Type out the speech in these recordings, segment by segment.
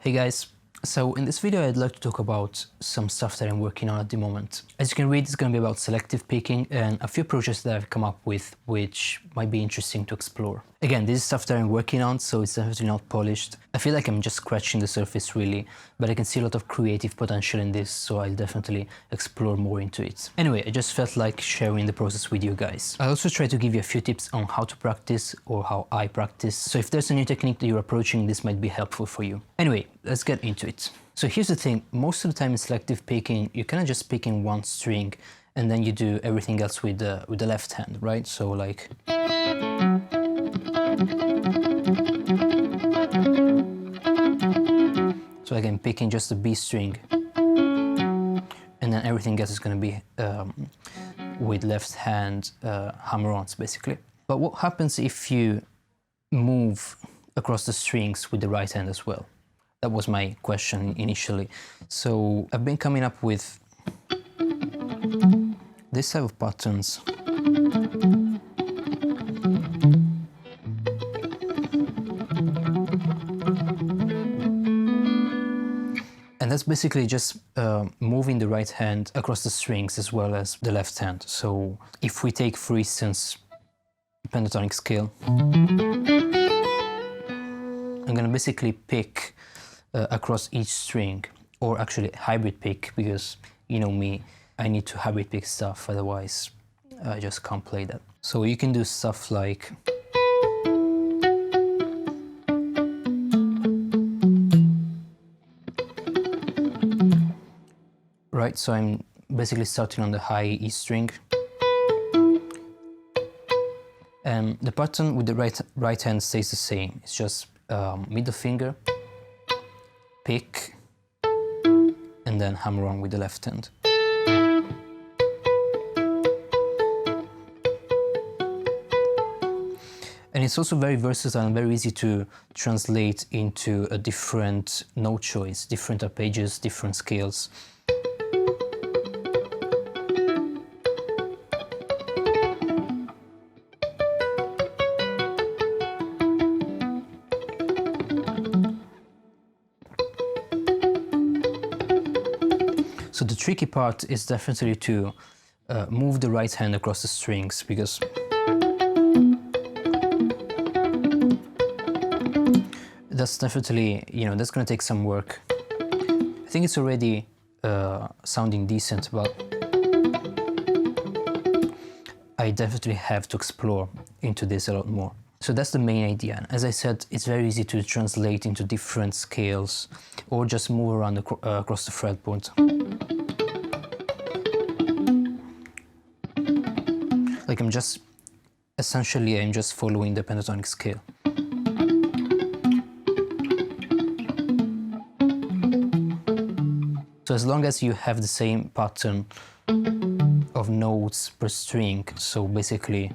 Hey guys, so in this video I'd like to talk about some stuff that I'm working on at the moment. As you can read, it's going to be about selective picking and a few projects that I've come up with which might be interesting to explore. Again, this is stuff that I'm working on, so it's definitely not polished. I feel like I'm just scratching the surface really, but I can see a lot of creative potential in this, so I'll definitely explore more into it. Anyway, I just felt like sharing the process with you guys. I'll also try to give you a few tips on how to practice or how I practice, so if there's a new technique that you're approaching, this might be helpful for you. Anyway, let's get into it. So here's the thing, most of the time in selective picking, you're kind of just picking one string and then you do everything else with the left hand, right? So like... So like I'm picking just the B string and then everything else is going to be with left hand hammer-ons basically. But what happens if you move across the strings with the right hand as well? That was my question initially. So I've been coming up with this type of patterns. And that's basically just moving the right hand across the strings as well as the left hand. So if we take, for instance, pentatonic scale, I'm gonna basically pick across each string, or actually hybrid pick, because you know me, I need to hybrid pick stuff, otherwise I just can't play that. So you can do stuff like right, so I'm basically starting on the high E string, and the pattern with the right hand stays the same. It's just middle finger, pick, and then hammer on with the left hand. And it's also very versatile and very easy to translate into a different note choice, different arpeggios, different scales. So the tricky part is definitely to move the right hand across the strings, because that's definitely, you know, that's going to take some work. I think it's already sounding decent, but I definitely have to explore into this a lot more. So that's the main idea. And as I said, it's very easy to translate into different scales or just move around across the fretboard. Like I'm just following the pentatonic scale. So as long as you have the same pattern of notes per string, so basically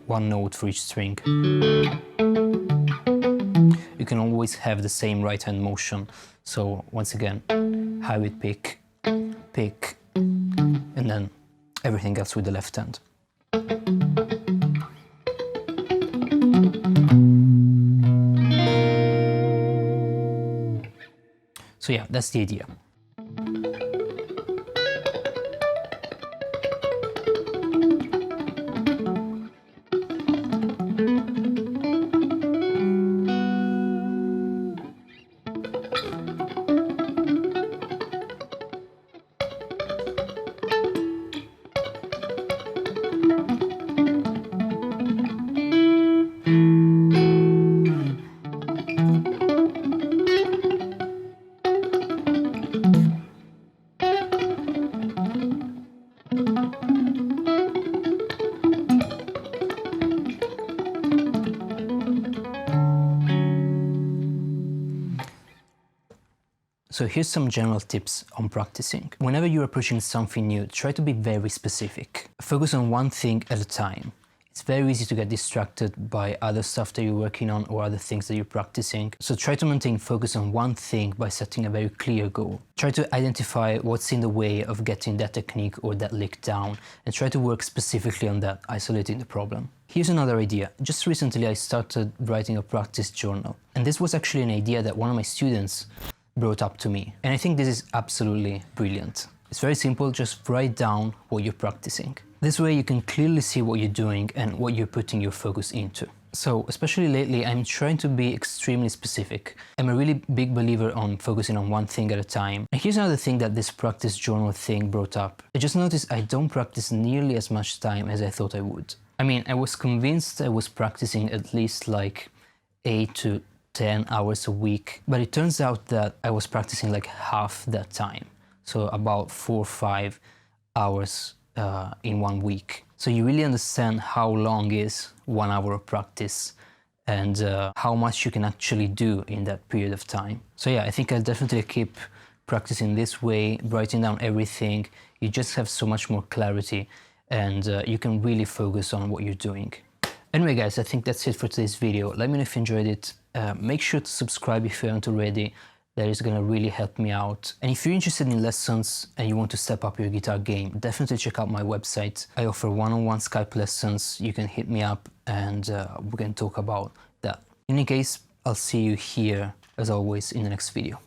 one note for each string, you can always have the same right hand motion. So once again, hybrid pick, pick, and then everything else with the left hand. So yeah, that's the idea. So here's some general tips on practicing. Whenever you're approaching something new, try to be very specific. Focus on one thing at a time. It's very easy to get distracted by other stuff that you're working on or other things that you're practicing. So try to maintain focus on one thing by setting a very clear goal. Try to identify what's in the way of getting that technique or that lick down and try to work specifically on that, isolating the problem. Here's another idea. Just recently I started writing a practice journal, and this was actually an idea that one of my students brought up to me, and I think this is absolutely brilliant. It's very simple, just write down what you're practicing. This way you can clearly see what you're doing and what you're putting your focus into. So, especially lately, I'm trying to be extremely specific. I'm a really big believer on focusing on one thing at a time. And here's another thing that this practice journal thing brought up. I just noticed I don't practice nearly as much time as I thought I would. I mean, I was convinced I was practicing at least like 8 to 10 hours a week, but it turns out that I was practicing like half that time. So about 4 or 5 hours in 1 week. So you really understand how long is 1 hour of practice and how much you can actually do in that period of time. So yeah, I think I'll definitely keep practicing this way, writing down everything. You just have so much more clarity and you can really focus on what you're doing. Anyway guys, I think that's it for today's video. Let me know if you enjoyed it. Make sure to subscribe if you haven't already. That is gonna really help me out. And if you're interested in lessons and you want to step up your guitar game, definitely check out my website. I offer one-on-one Skype lessons. You can hit me up and we can talk about that. In any case, I'll see you here, as always, in the next video.